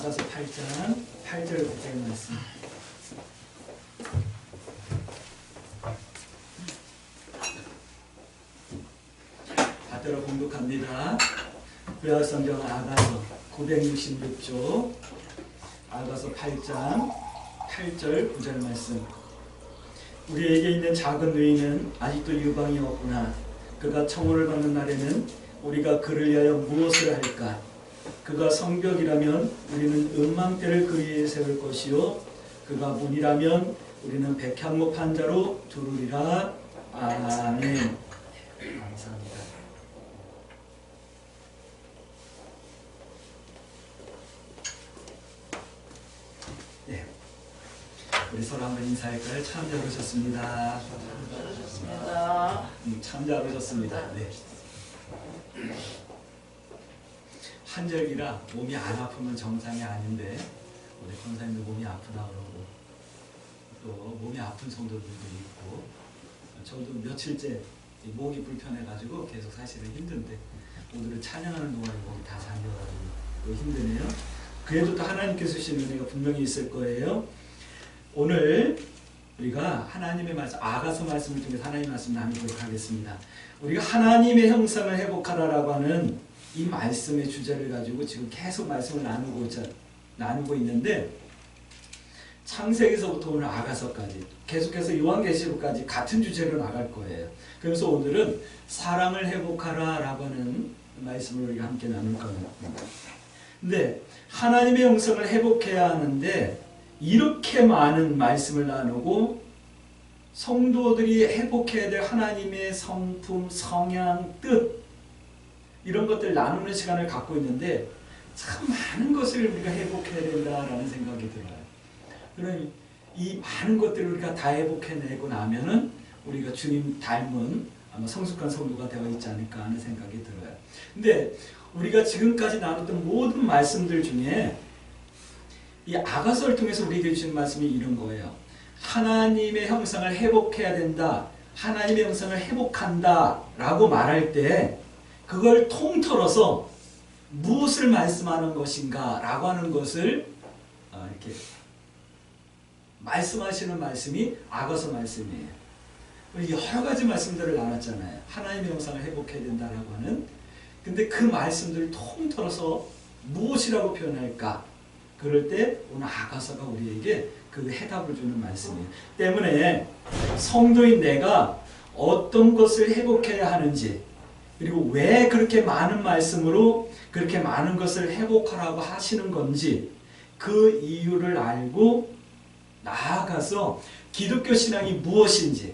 아가서 8장 8절 9절 말씀. 받들어 공독합니다. 구약성경 아가서 966조 아가서 8장 8절 9절 말씀. 우리에게 있는 작은 누이는 아직도 유방이 없구나. 그가 청혼을 받는 날에는 우리가 그를 위하여 무엇을 할까? 그가 성벽이라면 우리는 음망대를 그 위에 세울 것이요 그가 문이라면 우리는 백향목 판자로 두르리라. 아멘. 감사합니다. 네, 우리 서로 한번 인사할까요? 참 잘 오셨습니다. 참 잘 오셨습니다. 네. 한절기라 몸이 안 아프면 정상이 아닌데 우리 권사님들 몸이 아프다 그러고 또 몸이 아픈 성도들도 있고 저도 며칠째 목이 불편해가지고 계속 사실은 힘든데 오늘은 찬양하는 동안에 목이 다 잠겨가지고 또 힘드네요. 그래도 또 하나님께서 주신 은혜가 분명히 있을 거예요. 오늘 우리가 하나님의 말씀, 아가서 말씀을 통해서 하나님의 말씀을 나누도록 하겠습니다. 우리가 하나님의 형상을 회복하라라고 하는 이 말씀의 주제를 가지고 지금 계속 말씀을 나누고 있는데 창세기서부터 오늘 아가서까지 계속해서 요한계시록까지 같은 주제로 나갈 거예요. 그래서 오늘은 사랑을 회복하라 라고 하는 말씀을 우리가 함께 나눌 겁니다. 근데 하나님의 형상을 회복해야 하는데 이렇게 많은 말씀을 나누고 성도들이 회복해야 될 하나님의 성품, 성향, 뜻 이런 것들 나누는 시간을 갖고 있는데 참 많은 것을 우리가 회복해야 된다라는 생각이 들어요. 그럼 이 많은 것들을 우리가 다 회복해내고 나면은 우리가 주님 닮은 아마 성숙한 성도가 되어 있지 않을까 하는 생각이 들어요. 근데 우리가 지금까지 나눴던 모든 말씀들 중에 이 아가서를 통해서 우리에게 주신 말씀이 이런 거예요. 하나님의 형상을 회복해야 된다. 하나님의 형상을 회복한다 라고 말할 때 그걸 통틀어서 무엇을 말씀하는 것인가 라고 하는 것을 이렇게 말씀하시는 말씀이 아가서 말씀이에요. 여러 가지 말씀들을 나눴잖아요. 하나님의 형상을 회복해야 된다라고 하는. 근데 그 말씀들을 통틀어서 무엇이라고 표현할까? 그럴 때 오늘 아가서가 우리에게 그 해답을 주는 말씀이에요. 때문에 성도인 내가 어떤 것을 회복해야 하는지 그리고 왜 그렇게 많은 말씀으로 그렇게 많은 것을 회복하라고 하시는 건지 그 이유를 알고 나아가서 기독교 신앙이 무엇인지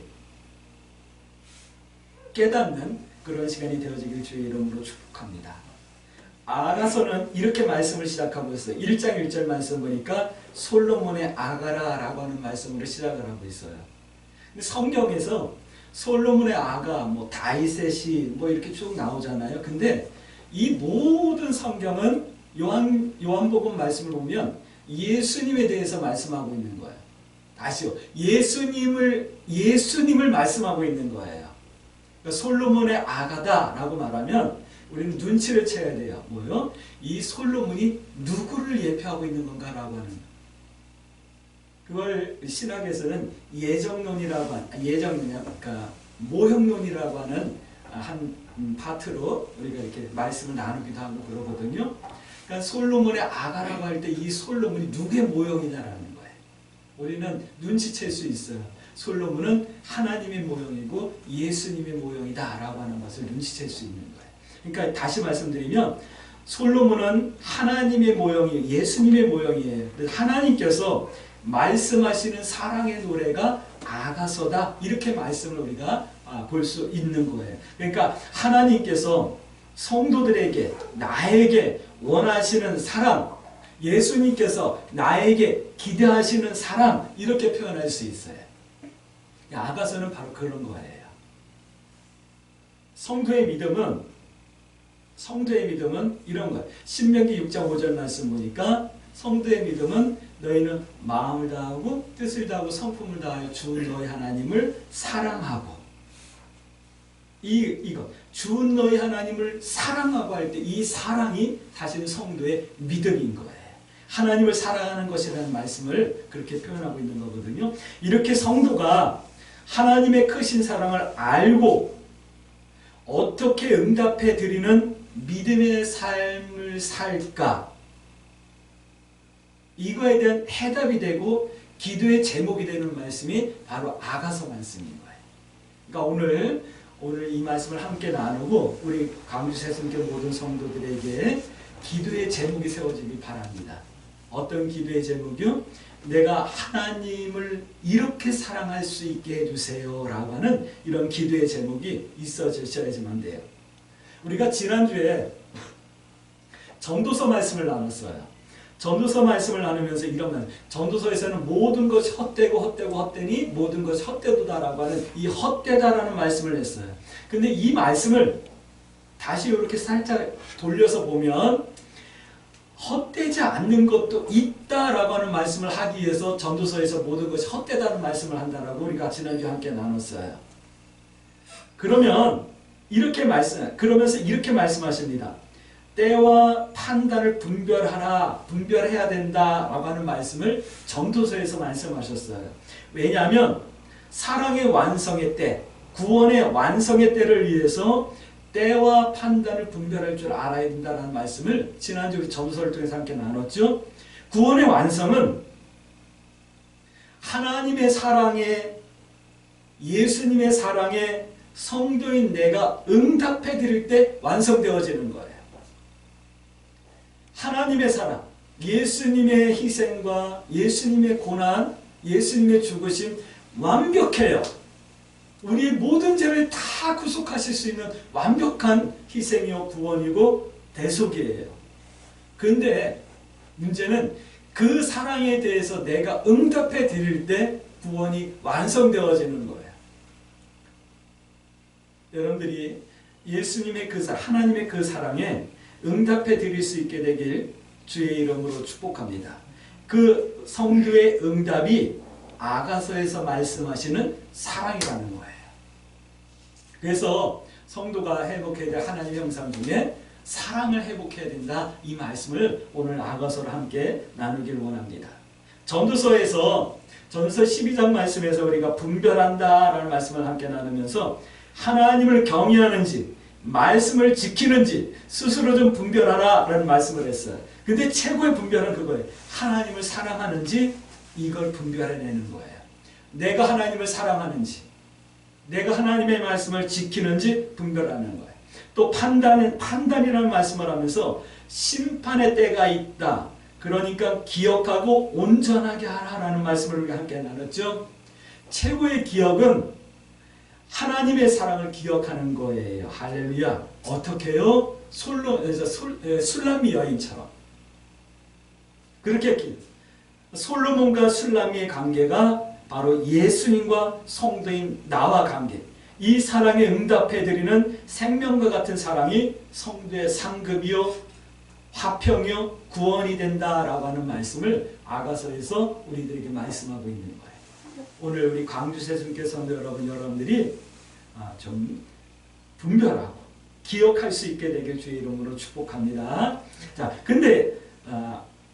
깨닫는 그런 시간이 되어지길 주의 이름으로 축복합니다. 아가서는 이렇게 말씀을 시작하고 있어요. 1장 1절 말씀 보니까 솔로몬의 아가라라고 하는 말씀으로 시작을 하고 있어요. 근데 성경에서 솔로몬의 아가, 다윗의 이렇게 쭉 나오잖아요. 근데 이 모든 성경은 요한복음 말씀을 보면 예수님에 대해서 말씀하고 있는 거예요. 다시요. 예수님을 말씀하고 있는 거예요. 그러니까 솔로몬의 아가다라고 말하면 우리는 눈치를 채야 돼요. 뭐요? 이 솔로몬이 누구를 예표하고 있는 건가라고 하는 거예요. 그걸 신학에서는 모형론이라고 하는 한 파트로 우리가 이렇게 말씀을 나누기도 하고 그러거든요. 그러니까 솔로몬의 아가라고 할 때 이 솔로몬이 누구의 모형이냐라는 거예요. 우리는 눈치챌 수 있어요. 솔로몬은 하나님의 모형이고 예수님의 모형이다라고 하는 것을 눈치챌 수 있는 거예요. 그러니까 다시 말씀드리면 솔로몬은 하나님의 모형이에요. 예수님의 모형이에요. 하나님께서 말씀하시는 사랑의 노래가 아가서다 이렇게 말씀을 우리가 볼 수 있는 거예요. 그러니까 하나님께서 성도들에게 나에게 원하시는 사랑, 예수님께서 나에게 기대하시는 사랑 이렇게 표현할 수 있어요. 아가서는 바로 그런 거예요. 성도의 믿음은 이런 거예요. 신명기 6장 5절 말씀 보니까 성도의 믿음은 너희는 마음을 다하고 뜻을 다하고 성품을 다하여 주 너희 하나님을 사랑하고 이거 주 너희 하나님을 사랑하고 할 때 이 사랑이 사실은 성도의 믿음인 거예요. 하나님을 사랑하는 것이라는 말씀을 그렇게 표현하고 있는 거거든요. 이렇게 성도가 하나님의 크신 사랑을 알고 어떻게 응답해 드리는 믿음의 삶을 살까? 이거에 대한 해답이 되고 기도의 제목이 되는 말씀이 바로 아가서 말씀인 거예요. 그러니까 오늘 이 말씀을 함께 나누고 우리 광주 새순교 모든 성도들에게 기도의 제목이 세워지길 바랍니다. 어떤 기도의 제목이요? 내가 하나님을 이렇게 사랑할 수 있게 해주세요 라고 하는 이런 기도의 제목이 있어져야지만 돼요. 우리가 지난주에 전도서 말씀을 나눴어요. 전도서 말씀을 나누면서 이런 말, 전도서에서는 모든 것이 헛되니 모든 것이 헛되도다라고 하는 이 헛되다라는 말씀을 했어요. 근데 이 말씀을 다시 이렇게 살짝 돌려서 보면 헛되지 않는 것도 있다라고 하는 말씀을 하기 위해서 전도서에서 모든 것이 헛되다는 말씀을 한다라고 우리가 지난주에 함께 나눴어요. 그러면서 이렇게 말씀하십니다. 때와 판단을 분별해야 된다라고 하는 말씀을 전도서에서 말씀하셨어요. 왜냐하면 사랑의 완성의 때, 구원의 완성의 때를 위해서 때와 판단을 분별할 줄 알아야 된다는 말씀을 지난주 전도서를 통해서 함께 나눴죠. 구원의 완성은 하나님의 사랑에, 예수님의 사랑에 성도인 내가 응답해 드릴 때 완성되어지는 거예요. 하나님의 사랑, 예수님의 희생과 예수님의 고난, 예수님의 죽으심 완벽해요. 우리의 모든 죄를 다 구속하실 수 있는 완벽한 희생이요 구원이고 대속이에요. 그런데 문제는 그 사랑에 대해서 내가 응답해 드릴 때 구원이 완성되어지는 거예요. 여러분들이 예수님의 그 사랑, 하나님의 그 사랑에 응답해 드릴 수 있게 되길 주의 이름으로 축복합니다. 그 성도의 응답이 아가서에서 말씀하시는 사랑이라는 거예요. 그래서 성도가 회복해야 될 하나님의 형상 중에 사랑을 회복해야 된다. 이 말씀을 오늘 아가서로 함께 나누길 원합니다. 전도서 12장 말씀에서 우리가 분별한다라는 말씀을 함께 나누면서 하나님을 경외하는지 말씀을 지키는지 스스로 좀 분별하라 라는 말씀을 했어요. 근데 최고의 분별은 그거예요. 하나님을 사랑하는지 이걸 분별해내는 거예요. 내가 하나님을 사랑하는지 내가 하나님의 말씀을 지키는지 분별하는 거예요. 또 판단이라는 말씀을 하면서 심판의 때가 있다. 그러니까 기억하고 온전하게 하라는 말씀을 우리가 함께 나눴죠. 최고의 기억은 하나님의 사랑을 기억하는 거예요. 할렐루야. 어떻게 해요? 술람미 여인처럼. 그렇게 솔로몬과 술람미의 관계가 바로 예수님과 성도인 나와 관계. 이 사랑에 응답해드리는 생명과 같은 사랑이 성도의 상급이요 화평이요 구원이 된다라고 하는 말씀을 아가서에서 우리들에게 말씀하고 있는 거예요. 오늘 우리 광주 새순교 성도 여러분들이 좀 분별하고 기억할 수 있게 되길 주의 이름으로 축복합니다. 자, 근데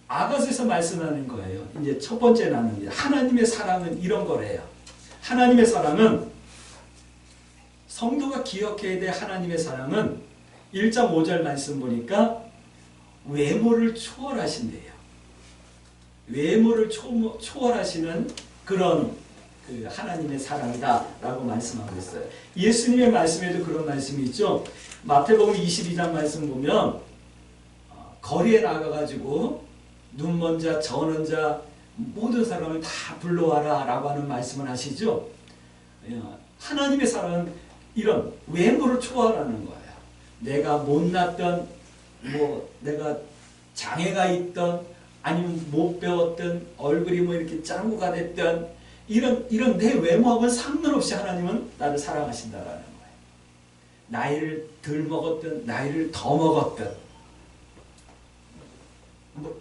아가서에서 말씀하는 거예요. 이제 첫 번째 나눕니다. 하나님의 사랑은 이런 거래요. 하나님의 사랑은 성도가 기억해야 될 하나님의 사랑은 1장 5절 말씀 보니까 외모를 초월하신대요. 외모를 초월하시는 그런 하나님의 사랑이다라고 말씀하고 있어요. 예수님의 말씀에도 그런 말씀이 있죠. 마태복음 22장 말씀 보면 거리에 나가가지고 눈먼 자, 저는 자 모든 사람을 다 불러와라 라고 하는 말씀을 하시죠. 하나님의 사랑은 이런 외모를 초월하는 거예요. 내가 못났던 내가 장애가 있던 아니면 못 배웠던 얼굴이 이렇게 짱구가 됐던 이런 내 외모하고는 상관없이 하나님은 나를 사랑하신다라는 거예요. 나이를 덜 먹었던 나이를 더 먹었던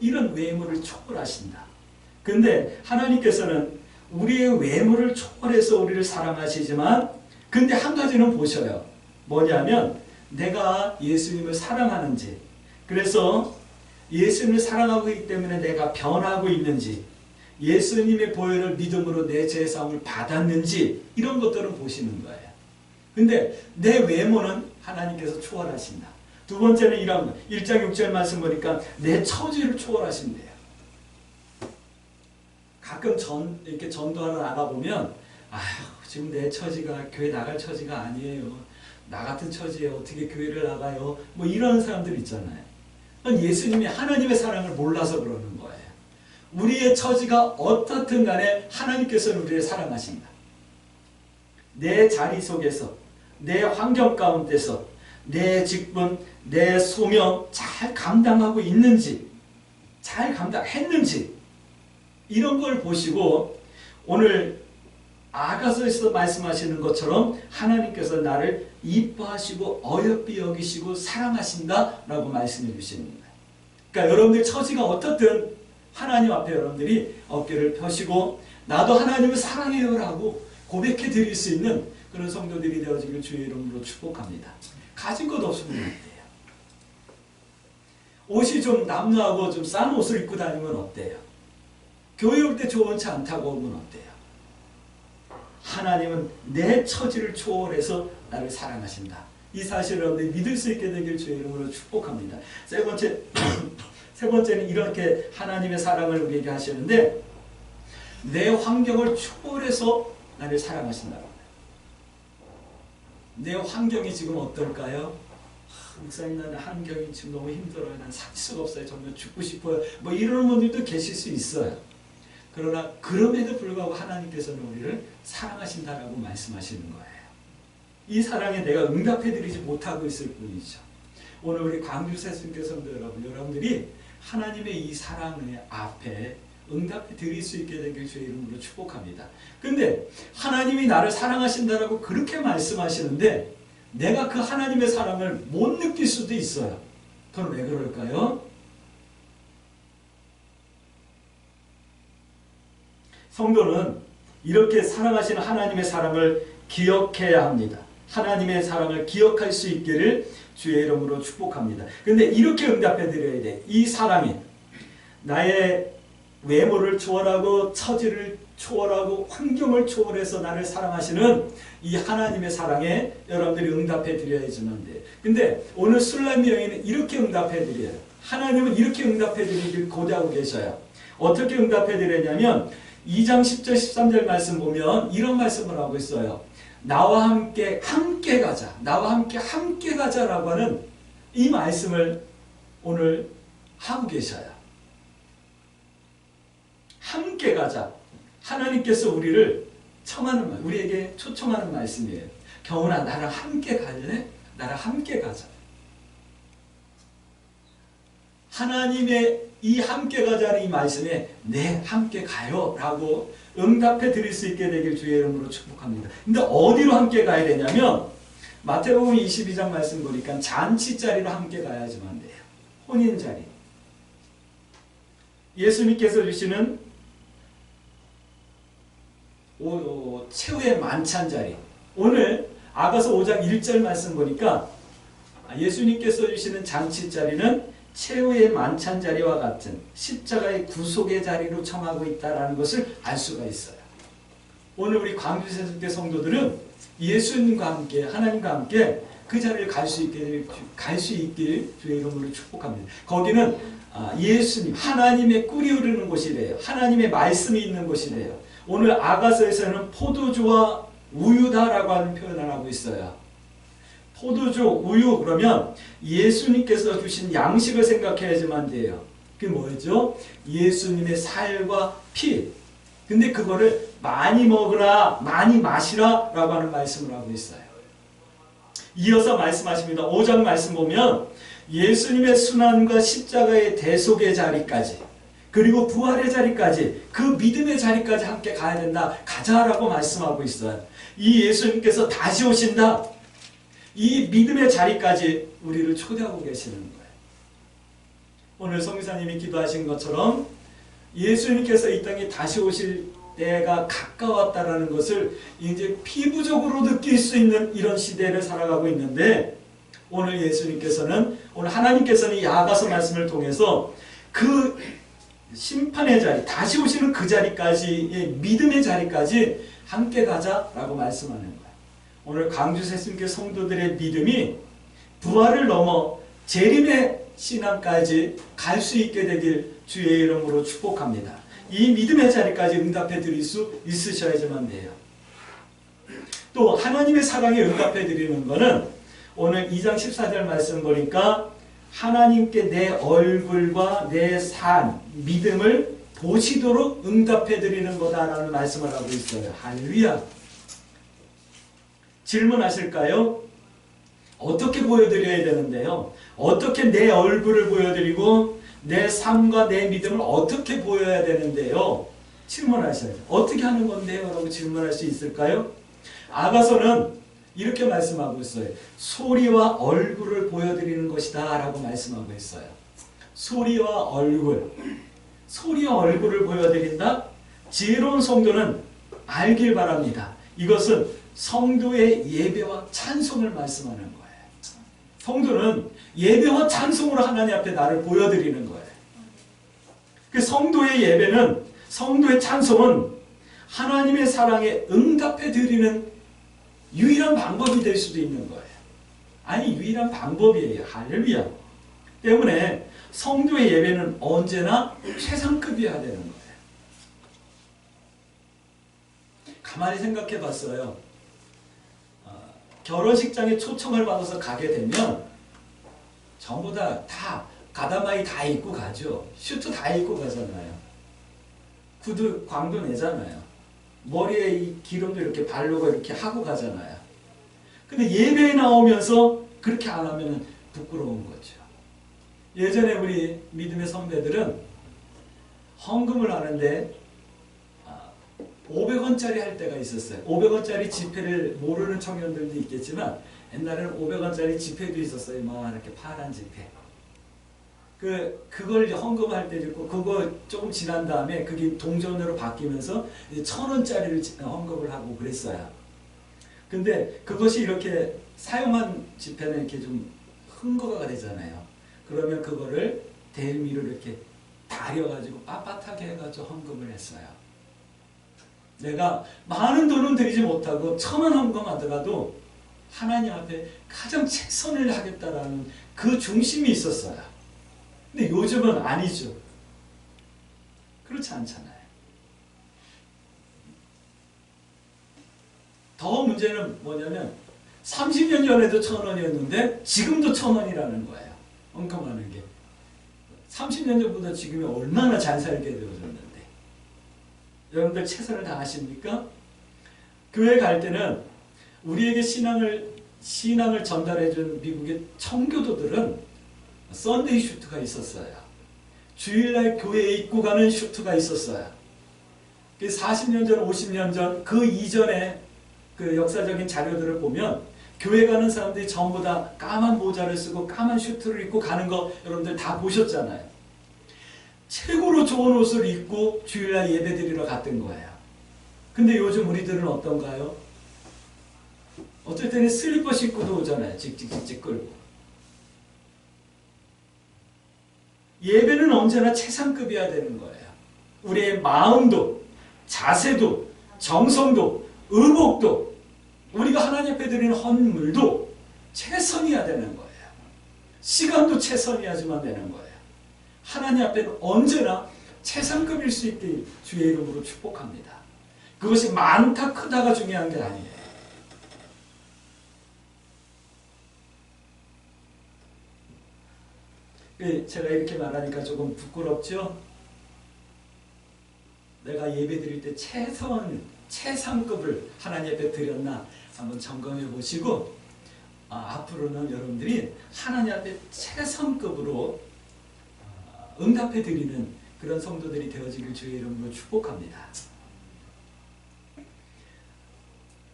이런 외모를 초월하신다. 근데 하나님께서는 우리의 외모를 초월해서 우리를 사랑하시지만 근데 한 가지는 보셔요. 뭐냐면 내가 예수님을 사랑하는지. 그래서 예수님을 사랑하고 있기 때문에 내가 변하고 있는지, 예수님의 보혈을 믿음으로 내 죄사함을 받았는지, 이런 것들은 보시는 거예요. 근데 내 외모는 하나님께서 초월하신다. 두 번째는 이런 1장 6절 말씀 보니까 내 처지를 초월하신대요. 가끔 이렇게 전도하러 나가보면, 지금 내 처지가 교회 나갈 처지가 아니에요. 나 같은 처지에 어떻게 교회를 나가요? 뭐 이런 사람들 있잖아요. 예수님이 하나님의 사랑을 몰라서 그러는 거예요. 우리의 처지가 어떻든 간에 하나님께서는 우리를 사랑하신다. 내 자리 속에서, 내 환경 가운데서 내 직분, 내 소명 잘 감당하고 있는지, 잘 감당했는지, 이런 걸 보시고 오늘 아가서에서 말씀하시는 것처럼 하나님께서 나를 이뻐하시고 어여삐 여기시고 사랑하신다라고 말씀해 주시는 거예요. 그러니까 여러분들 처지가 어떻든 하나님 앞에 여러분들이 어깨를 펴시고 나도 하나님을 사랑해요라고 고백해 드릴 수 있는 그런 성도들이 되어지길 주의 이름으로 축복합니다. 가진 것 없으면 어때요? 옷이 좀 남루하고 좀 싼 옷을 입고 다니면 어때요? 교회 올 때 좋지 않다고 오면 어때요? 하나님은 내 처지를 초월해서 나를 사랑하신다. 이 사실을 여러분들이 믿을 수 있게 되길 주의 이름으로 축복합니다. 세 번째는 이렇게 하나님의 사랑을 우리에게 하시는데, 내 환경을 초월해서 나를 사랑하신다고. 내 환경이 지금 어떨까요? 목사님, 나는 환경이 지금 너무 힘들어요. 난 살 수가 없어요. 정말 죽고 싶어요. 뭐 이런 분들도 계실 수 있어요. 그러나 그럼에도 불구하고 하나님께서는 우리를 사랑하신다라고 말씀하시는 거예요. 이 사랑에 내가 응답해드리지 못하고 있을 뿐이죠. 오늘 우리 광주 새순교 성도 여러분들이 하나님의 이 사랑의 앞에 응답해드릴 수 있게 되길 주의 이름으로 축복합니다. 근데 하나님이 나를 사랑하신다라고 그렇게 말씀하시는데 내가 그 하나님의 사랑을 못 느낄 수도 있어요. 그럼 왜 그럴까요? 성도는 이렇게 사랑하시는 하나님의 사랑을 기억해야 합니다. 하나님의 사랑을 기억할 수 있기를 주의 이름으로 축복합니다. 근데 이렇게 응답해 드려야 돼. 이 사랑이 나의 외모를 초월하고 처지를 초월하고 환경을 초월해서 나를 사랑하시는 이 하나님의 사랑에 여러분들이 응답해 드려야지만 돼. 근데 오늘 술람미 여인은 이렇게 응답해 드려요. 하나님은 이렇게 응답해 드리길 고대하고 계셔요. 어떻게 응답해 드리냐면 2장 10절 13절 말씀 보면 이런 말씀을 하고 있어요. 나와 함께 가자. 나와 함께 가자라고 하는 이 말씀을 오늘 하고 계셔요. 함께 가자. 하나님께서 우리를 청하는 우리에게 초청하는 말씀이에요. 경훈아, 나랑 함께 갈래? 나랑 함께 가자. 하나님의 이 함께 가자는 이 말씀에 네, 함께 가요 라고 응답해 드릴 수 있게 되길 주의 이름으로 축복합니다. 근데 어디로 함께 가야 되냐면 마태복음 22장 말씀 보니까 잔치 자리로 함께 가야지만 돼요. 혼인 자리. 예수님께서 주시는 최후의 만찬 자리. 오늘 아가서 5장 1절 말씀 보니까 예수님께서 주시는 잔치 자리는 최후의 만찬 자리와 같은 십자가의 구속의 자리로 청하고 있다는 것을 알 수가 있어요. 오늘 우리 광주 새순교 성도들은 예수님과 함께 하나님과 함께 그 자리를 갈 수 있길 주의 이름으로 축복합니다. 거기는 예수님 하나님의 꿀이 흐르는 곳이래요. 하나님의 말씀이 있는 곳이래요. 오늘 아가서에서는 포도주와 우유다라고 하는 표현을 하고 있어요. 포도주, 우유 그러면 예수님께서 주신 양식을 생각해야지만 돼요. 그게 뭐였죠? 예수님의 살과 피. 근데 그거를 많이 먹으라, 많이 마시라 라고 하는 말씀을 하고 있어요. 이어서 말씀하십니다. 5장 말씀 보면 예수님의 순환과 십자가의 대속의 자리까지 그리고 부활의 자리까지 그 믿음의 자리까지 함께 가야 된다. 가자라고 말씀하고 있어요. 이 예수님께서 다시 오신다. 이 믿음의 자리까지 우리를 초대하고 계시는 거예요. 오늘 성기사님이 기도하신 것처럼 예수님께서 이 땅에 다시 오실 때가 가까웠다라는 것을 이제 피부적으로 느낄 수 있는 이런 시대를 살아가고 있는데 오늘 예수님께서는 오늘 하나님께서는 야가서 말씀을 통해서 그 심판의 자리, 다시 오시는 그 자리까지의 믿음의 자리까지 함께 가자라고 말씀하는 거예요. 오늘 강주세승교 성도들의 믿음이 부활을 넘어 재림의 신앙까지 갈 수 있게 되길 주의 이름으로 축복합니다. 이 믿음의 자리까지 응답해 드릴 수 있으셔야지만 돼요. 또 하나님의 사랑에 응답해 드리는 것은 오늘 2장 14절 말씀 보니까 하나님께 내 얼굴과 내 산, 믿음을 보시도록 응답해 드리는 거다라는 말씀을 하고 있어요. 할렐루야. 질문하실까요? 어떻게 보여드려야 되는데요? 어떻게 내 얼굴을 보여드리고 내 삶과 내 믿음을 어떻게 보여야 되는데요? 질문하셔요. 어떻게 하는 건데요? 라고 질문할 수 있을까요? 아가서는 이렇게 말씀하고 있어요. 소리와 얼굴을 보여드리는 것이다 라고 말씀하고 있어요. 소리와 얼굴. 소리와 얼굴을 보여드린다? 지혜로운 성도는 알길 바랍니다. 이것은 성도의 예배와 찬송을 말씀하는 거예요. 성도는 예배와 찬송으로 하나님 앞에 나를 보여드리는 거예요. 그 성도의 예배는, 성도의 찬송은 하나님의 사랑에 응답해 드리는 유일한 방법이 될 수도 있는 거예요. 아니, 유일한 방법이에요. 할렐루야. 때문에 성도의 예배는 언제나 최상급이어야 되는 거예요. 가만히 생각해 봤어요. 결혼식장에 초청을 받아서 가게 되면 전부 다 가다마이 다 입고 가죠. 슈트 다 입고 가잖아요. 구두 광도 내잖아요. 머리에 이 기름도 이렇게 바르고 이렇게 하고 가잖아요. 근데 예배에 나오면서 그렇게 안 하면 부끄러운 거죠. 예전에 우리 믿음의 선배들은 헌금을 하는데 500원짜리 할 때가 있었어요. 500원짜리 지폐를 모르는 청년들도 있겠지만 옛날에는 500원짜리 지폐도 있었어요. 막 이렇게 파란 지폐. 그걸 헌금할 때도 있고, 그거 조금 지난 다음에 그게 동전으로 바뀌면서 1000원짜리를 헌금을 하고 그랬어요. 근데 그것이 이렇게 사용한 지폐는 이렇게 좀 흥거가 되잖아요. 그러면 그거를 대미로 이렇게 다려가지고 빳빳하게 해가지고 헌금을 했어요. 내가 많은 돈은 들이지 못하고 1000원 헌금하더라도 하나님 앞에 가장 최선을 하겠다라는 그 중심이 있었어요. 근데 요즘은 아니죠. 그렇지 않잖아요. 더 문제는 뭐냐면 30년 전에도 1000원이었는데 지금도 1000원이라는 거예요. 헌금하는 게. 30년 전보다 지금이 얼마나 잘 살게 되어졌는데. 여러분들 최선을 다하십니까? 교회 갈 때는 우리에게 신앙을 전달해준 미국의 청교도들은 썬데이 슈트가 있었어요. 주일날 교회에 입고 가는 슈트가 있었어요. 40년 전, 50년 전, 그 이전에 그 역사적인 자료들을 보면 교회 가는 사람들이 전부 다 까만 모자를 쓰고 까만 슈트를 입고 가는 거 여러분들 다 보셨잖아요. 최고로 좋은 옷을 입고 주일날 예배드리러 갔던 거예요. 근데 요즘 우리들은 어떤가요? 어떨 때는 슬리퍼 신고도 오잖아요. 찍찍찍찍 끌고. 예배는 언제나 최상급이어야 되는 거예요. 우리의 마음도, 자세도, 정성도, 의복도, 우리가 하나님 앞에 드리는 헌물도 최선이어야 되는 거예요. 시간도 최선이어야지만 되는 거예요. 하나님 앞에는 언제나 최상급일 수 있게 주의 이름으로 축복합니다. 그것이 많다 크다가 중요한 게 아니에요. 제가 이렇게 말하니까 조금 부끄럽죠? 내가 예배 드릴 때 최상급을 하나님 앞에 드렸나 한번 점검해 보시고 앞으로는 여러분들이 하나님 앞에 최상급으로 응답해 드리는 그런 성도들이 되어지길 주의 이름으로 축복합니다.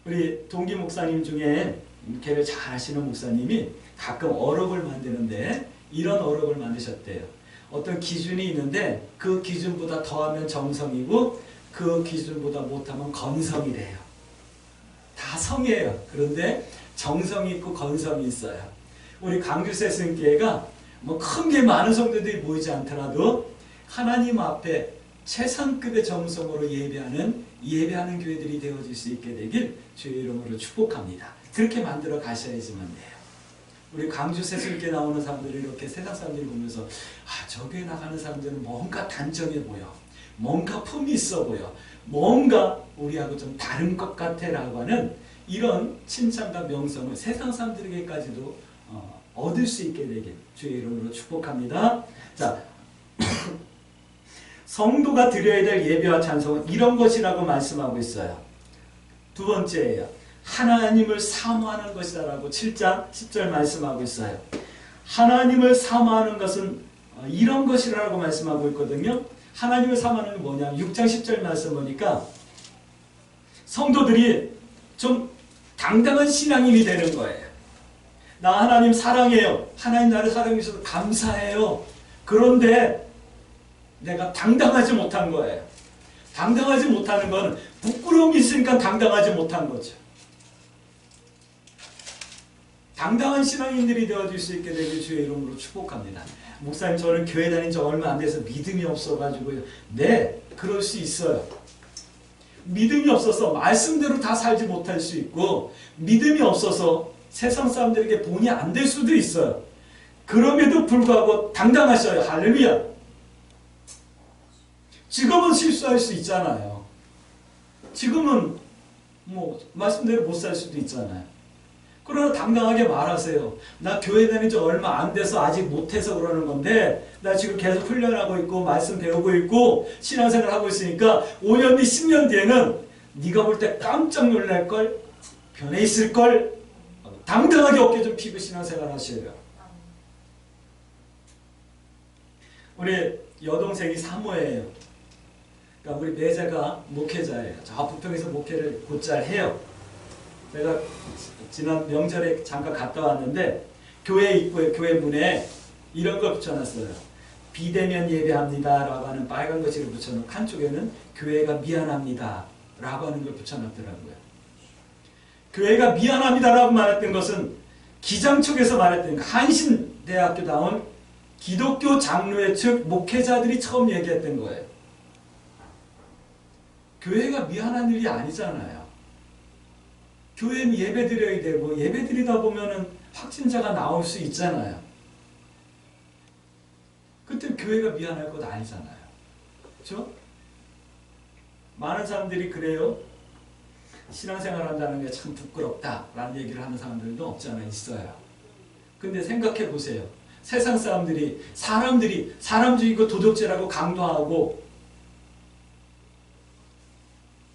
우리 동기 목사님 중에 교회를 잘 하시는 목사님이 가끔 어록을 만드는데 이런 어록을 만드셨대요. 어떤 기준이 있는데 그 기준보다 더하면 정성이고 그 기준보다 못하면 건성이래요. 다 성이에요. 그런데 정성이 있고 건성이 있어요. 우리 강주세승교회가 뭐 큰 게 많은 성도들이 모이지 않더라도 하나님 앞에 최상급의 정성으로 예배하는 교회들이 되어질 수 있게 되길 주의 이름으로 축복합니다. 그렇게 만들어 가셔야지만 돼요. 우리 광주 세술교회 나오는 사람들이 이렇게 세상 사람들이 보면서 저 교회 나가는 사람들은 뭔가 단정해 보여, 뭔가 품이 있어 보여, 뭔가 우리하고 좀 다른 것 같아 라고 하는 이런 칭찬과 명성을 세상 사람들에게까지도 얻을 수 있게 되길 주의 이름으로 축복합니다. 자, 성도가 드려야 될 예배와 찬송은 이런 것이라고 말씀하고 있어요. 두 번째예요. 하나님을 사모하는 것이다라고 7장 10절 말씀하고 있어요. 하나님을 사모하는 것은 이런 것이라고 말씀하고 있거든요. 하나님을 사모하는 게 뭐냐? 6장 10절 말씀 보니까 성도들이 좀 당당한 신앙인이 되는 거예요. 나 하나님 사랑해요. 하나님 나를 사랑해 주셔서 감사해요. 그런데 내가 당당하지 못한 거예요. 당당하지 못하는 건 부끄러움이 있으니까 당당하지 못한 거죠. 당당한 신앙인들이 되어질 수 있게 되길 주의 이름으로 축복합니다. 목사님 저는 교회 다닌 지 얼마 안 돼서 믿음이 없어가지고요. 네, 그럴 수 있어요. 믿음이 없어서 말씀대로 다 살지 못할 수 있고 믿음이 없어서 세상 사람들에게 본이 안 될 수도 있어요. 그럼에도 불구하고 당당하셔요. 할렐루야. 지금은 실수할 수 있잖아요. 지금은 뭐 말씀대로 못 살 수도 있잖아요. 그러나 당당하게 말하세요. 나 교회 다닌 지 얼마 안 돼서 아직 못해서 그러는 건데 나 지금 계속 훈련하고 있고 말씀 배우고 있고 신앙생활 하고 있으니까 5년 뒤 10년 뒤에는 네가 볼 때 깜짝 놀랄걸, 변해 있을걸. 당당하게 어깨 좀 펴고 신앙생활 하셔요. 우리 여동생이 사모예요. 그러니까 우리 매제가 목회자예요. 저 부평에서 목회를 곧잘 해요. 제가 지난 명절에 잠깐 갔다 왔는데 교회 입구에 교회 문에 이런 걸 붙여놨어요. 비대면 예배합니다 라고 하는 빨간 거지를 붙여놓고 한쪽에는 교회가 미안합니다 라고 하는 걸 붙여놨더라고요. 교회가 미안합니다 라고 말했던 것은 기장 쪽에서 말했던 한신대학교 나온 기독교 장로회 측 목회자들이 처음 얘기했던 거예요. 교회가 미안한 일이 아니잖아요. 교회는 예배 드려야 되고 예배 드리다 보면은 확진자가 나올 수 있잖아요. 그때 교회가 미안할 것 아니잖아요. 그렇죠? 많은 사람들이 그래요. 신앙생활 한다는 게 참 부끄럽다라는 얘기를 하는 사람들도 없지 않아 있어요. 근데 생각해 보세요. 세상 사람들이 사람주의고 도덕질하고 강도하고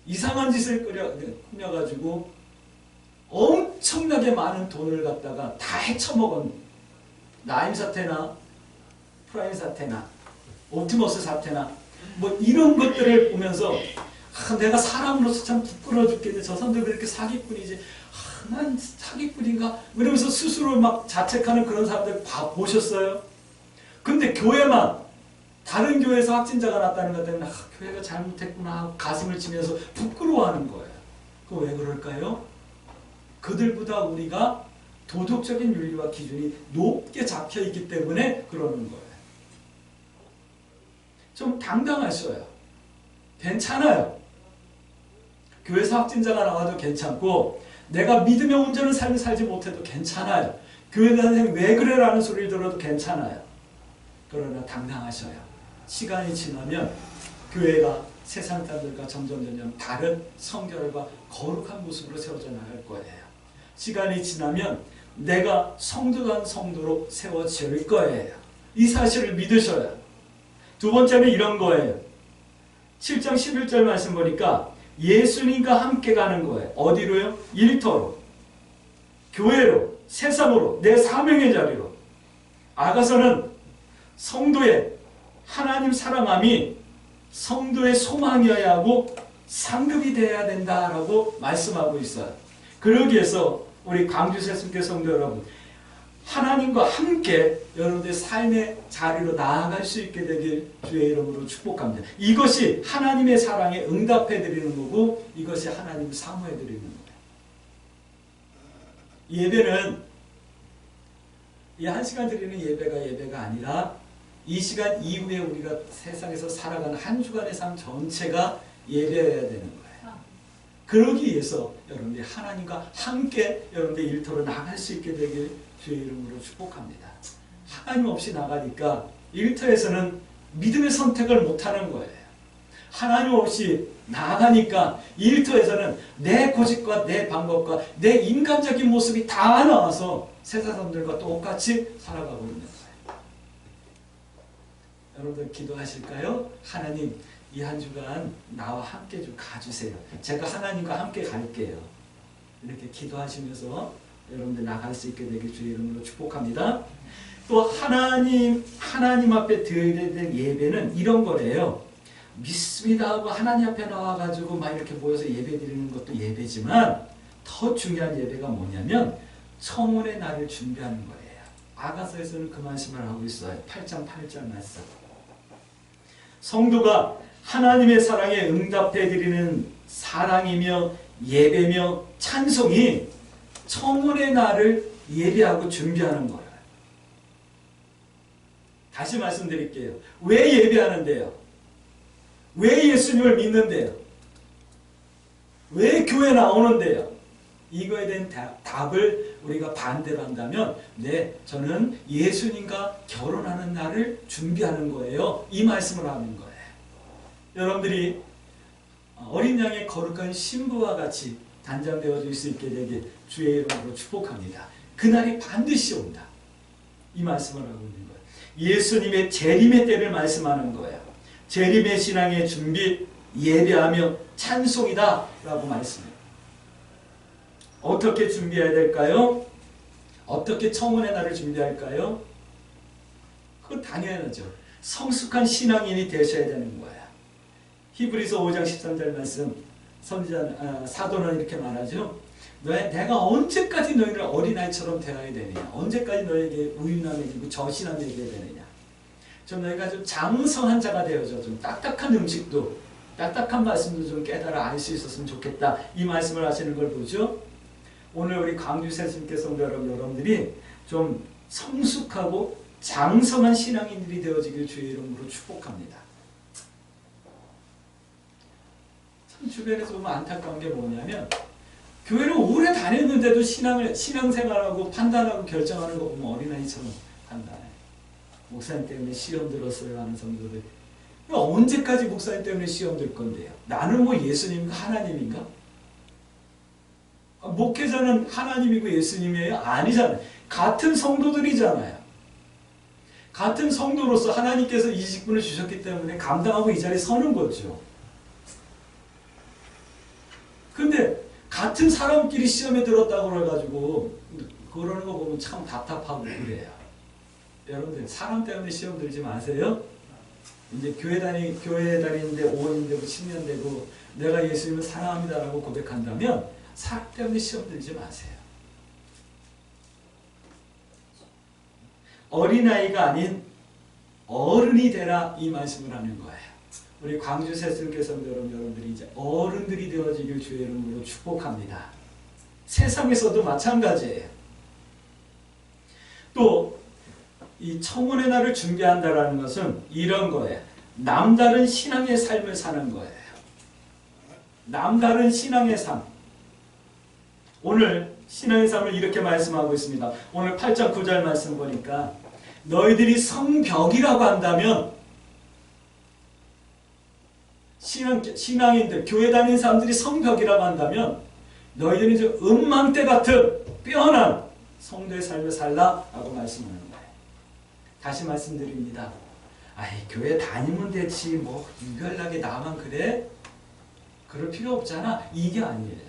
이상한 짓을 꾸며가지고 엄청나게 많은 돈을 갖다가 다 헤쳐먹은 나임 사태나 프라임 사태나 옵티머스 사태나 뭐 이런 것들을 보면서 내가 사람으로서 참 부끄러워 죽겠네. 저 사람들 그렇게 사기꾼이지. 난 사기꾼인가? 이러면서 스스로 막 자책하는 그런 사람들 보셨어요? 근데 교회만 다른 교회에서 확진자가 났다는 것 때문에 교회가 잘못했구나 하고 가슴을 치면서 부끄러워하는 거예요. 그거 왜 그럴까요? 그들보다 우리가 도덕적인 윤리와 기준이 높게 잡혀있기 때문에 그러는 거예요. 좀 당당하셔요. 괜찮아요. 교회에서 확진자가 나와도 괜찮고 내가 믿음의 온전한 삶을 살지 못해도 괜찮아요. 교회 다니는 왜 그래 라는 소리를 들어도 괜찮아요. 그러나 당당하셔요. 시간이 지나면 교회가 세상 사람들과 점점 다른 성결과 거룩한 모습으로 세워져 나갈 거예요. 시간이 지나면 내가 성도한 성도로 세워질 거예요. 이 사실을 믿으셔요. 두 번째는 이런 거예요. 7장 11절 말씀 보니까 예수님과 함께 가는 거예요. 어디로요? 일터로, 교회로, 세상으로, 내 사명의 자리로. 아가서는 성도의 하나님 사랑함이 성도의 소망이어야 하고 상급이 되어야 된다라고 말씀하고 있어요. 그러기 위해서 우리 광주 세순교 성도 여러분, 하나님과 함께 여러분들의 삶의 자리로 나아갈 수 있게 되길 주의 이름으로 축복합니다. 이것이 하나님의 사랑에 응답해 드리는 거고 이것이 하나님 사모해 드리는 거예요. 예배는 이 1시간 드리는 예배가 아니라 이 시간 이후에 우리가 세상에서 살아가는 한 주간의 삶 전체가 예배여야 되는 거예요. 그러기 위해서 여러분들이 하나님과 함께 여러분들의 일터로 나갈 수 있게 되길 주의 이름으로 축복합니다. 하나님 없이 나가니까 일터에서는 믿음의 선택을 못하는 거예요. 하나님 없이 나가니까 일터에서는 내 고집과 내 방법과 내 인간적인 모습이 다 나와서 세상 사람들과 똑같이 살아가고 있는 거예요. 여러분들 기도하실까요? 하나님, 이 한 주간 나와 함께 좀 가주세요. 제가 하나님과 함께 갈게요. 이렇게 기도하시면서 여러분들 나갈 수 있게 되길 주의 이름으로 축복합니다. 또 하나님 앞에 드려야 될 예배는 이런 거래요. 믿습니다 하고 하나님 앞에 나와가지고 막 이렇게 모여서 예배 드리는 것도 예배지만 더 중요한 예배가 뭐냐면 청혼의 날을 준비하는 거예요. 아가서에서는 그 말씀을 하고 있어요. 8장 8절 말씀. 성도가 하나님의 사랑에 응답해 드리는 사랑이며 예배며 찬송이 청혼의 날을 예배하고 준비하는 거예요. 다시 말씀드릴게요. 왜 예배하는데요? 왜 예수님을 믿는데요? 왜 교회 나오는데요? 이거에 대한 답을 우리가 반대로 한다면 네, 저는 예수님과 결혼하는 날을 준비하는 거예요. 이 말씀을 하는 거예요. 여러분들이 어린 양의 거룩한 신부와 같이 단장되어질 수 있게 되길 주의 이름으로 축복합니다. 그날이 반드시 온다. 이 말씀을 하고 있는 거예요. 예수님의 재림의 때를 말씀하는 거예요. 재림의 신앙의 준비, 예배하며 찬송이다 라고 말씀해요. 어떻게 준비해야 될까요? 어떻게 청혼의 날을 준비할까요? 그건 당연하죠. 성숙한 신앙인이 되셔야 되는 거예요. 히브리서 5장 13절 말씀 선지자 사도는 이렇게 말하죠. 내가 언제까지 너희를 어린아이처럼 대해야 되느냐? 언제까지 너희에게 우유나 먹이고 젖이나 먹여야 되느냐? 좀 너희가 좀 장성한 자가 되어져 좀 딱딱한 음식도 딱딱한 말씀도 좀 깨달아 알 수 있었으면 좋겠다. 이 말씀을 하시는 걸 보죠. 오늘 우리 광주 새순교 성도 여러분들이 좀 성숙하고 장성한 신앙인들이 되어지길 주의 이름으로 축복합니다. 참 주변에서 보면 안타까운 게 뭐냐면 교회를 오래 다녔는데도 신앙생활하고 판단하고 결정하는 거 보면 어린아이처럼 판단해. 목사님 때문에 시험 들었어요 하는 성도들. 언제까지 목사님 때문에 시험 들 건데요? 나는 뭐 예수님인가 하나님인가? 목회자는 하나님이고 예수님이에요? 아니잖아요. 같은 성도들이잖아요. 같은 성도로서 하나님께서 이 직분을 주셨기 때문에 감당하고 이 자리에 서는 거죠. 근데 같은 사람끼리 시험에 들었다고 그래가지고 그러는 거 보면 참 답답하고 그래요. 여러분들 사람 때문에 시험 들지 마세요. 이제 교회 다니는데 5년 되고 10년 되고 내가 예수님을 사랑합니다라고 고백한다면 사람 때문에 시험 들지 마세요. 어린아이가 아닌 어른이 되라 이 말씀을 하는 거예요. 우리 광주 새순교 성도 여러분들이 이제 어른들이 되어지길 주의 이름으로 축복합니다. 세상에서도 마찬가지예요. 또 이 청혼의 날을 준비한다라는 것은 이런 거예요. 남다른 신앙의 삶을 사는 거예요. 남다른 신앙의 삶. 오늘 신앙의 삶을 이렇게 말씀하고 있습니다. 오늘 8장 9절 말씀 보니까 너희들이 성벽이라고 한다면 신앙인들, 교회 다니는 사람들이 성벽이라고 한다면 너희들은 이제 음망대 같은 뼈난 성도의 삶을 살라라고 말씀하는 거예요. 다시 말씀드립니다. 아이 교회 다니면 되지 뭐 유별나게 나만 그래? 그럴 필요 없잖아. 이게 아니에요.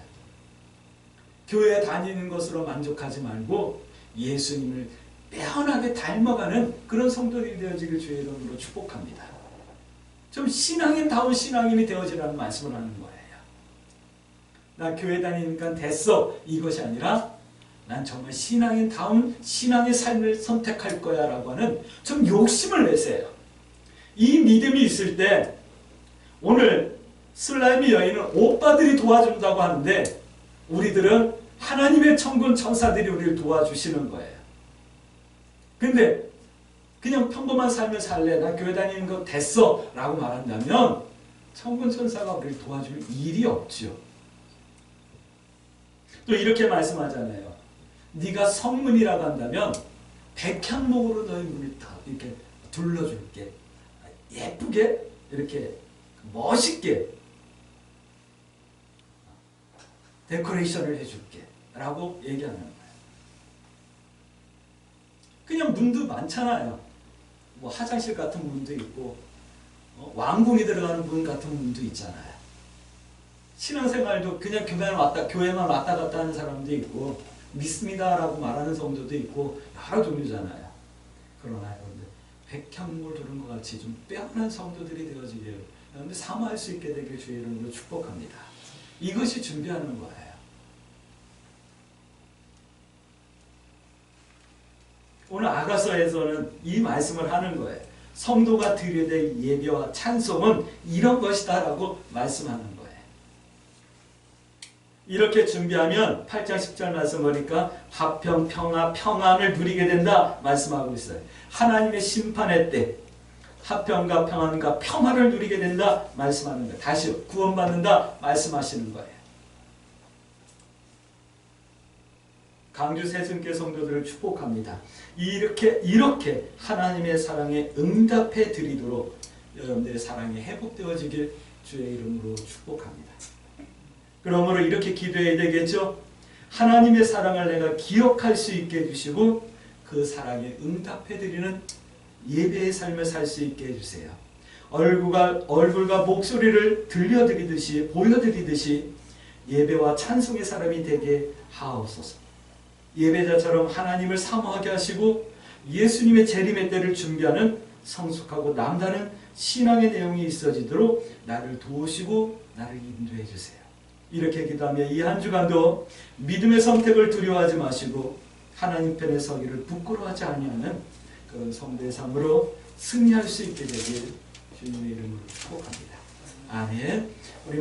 교회 다니는 것으로 만족하지 말고 예수님을 빼어나게 닮아가는 그런 성도들이 되어지길 주의 이름으로 축복합니다. 좀 신앙인다운 신앙인이 되어지라는 말씀을 하는 거예요. 나 교회 다니니까 됐어. 이것이 아니라 난 정말 신앙인다운 신앙의 삶을 선택할 거야 라고 하는 좀 욕심을 내세요. 이 믿음이 있을 때 오늘 슬라임의 여인은 오빠들이 도와준다고 하는데 우리들은 하나님의 천군 천사들이 우리를 도와주시는 거예요. 근데 그냥 평범한 삶을 살래, 나 교회 다니는 거 됐어 라고 말한다면 천군 천사가 우리를 도와줄 일이 없죠. 또 이렇게 말씀하잖아요. 네가 성문이라고 한다면 백향목으로 너희 문을 다 이렇게 둘러줄게. 예쁘게 이렇게 멋있게 데코레이션을 해줄게 라고 얘기하는 거예요. 그냥 문도 많잖아요. 뭐 화장실 같은 문도 있고 왕궁이 들어가는 문 같은 문도 있잖아요. 신앙생활도 그냥 교회만 왔다 갔다 하는 사람도 있고 믿습니다라고 말하는 성도도 있고 여러 종류잖아요. 그러나 여러분들 백향목을 두른 것 같이 좀 빼어난 성도들이 되어지길 여러분들 사모할 수 있게 되길 주의 이름으로 축복합니다. 이것이 준비하는 거예요. 오늘 아가서에서는 이 말씀을 하는 거예요. 성도가 드려야 될 예배와 찬송은 이런 것이다 라고 말씀하는 거예요. 이렇게 준비하면 8장 10절 말씀 보니까 화평, 평화, 평안을 누리게 된다 말씀하고 있어요. 하나님의 심판의 때 화평과 평안과 평화를 누리게 된다 말씀하는 거예요. 다시요. 구원받는다 말씀하시는 거예요. 강주 새순교 성도들을 축복합니다. 이렇게 하나님의 사랑에 응답해 드리도록 여러분들의 사랑이 회복되어지길 주의 이름으로 축복합니다. 그러므로 이렇게 기도해야 되겠죠. 하나님의 사랑을 내가 기억할 수 있게 해주시고 그 사랑에 응답해 드리는 예배의 삶을 살 수 있게 해주세요. 얼굴과 목소리를 들려드리듯이 보여드리듯이 예배와 찬송의 사람이 되게 하옵소서. 예배자처럼 하나님을 사모하게 하시고 예수님의 재림의 때를 준비하는 성숙하고 남다른 신앙의 내용이 있어지도록 나를 도우시고 나를 인도해 주세요. 이렇게 기도하며 이 한 주간도 믿음의 선택을 두려워하지 마시고 하나님 편에 서기를 부끄러워하지 아니하는 그런 성도의 삶으로 승리할 수 있게 되길 주님의 이름으로 축복합니다. 아멘. 우리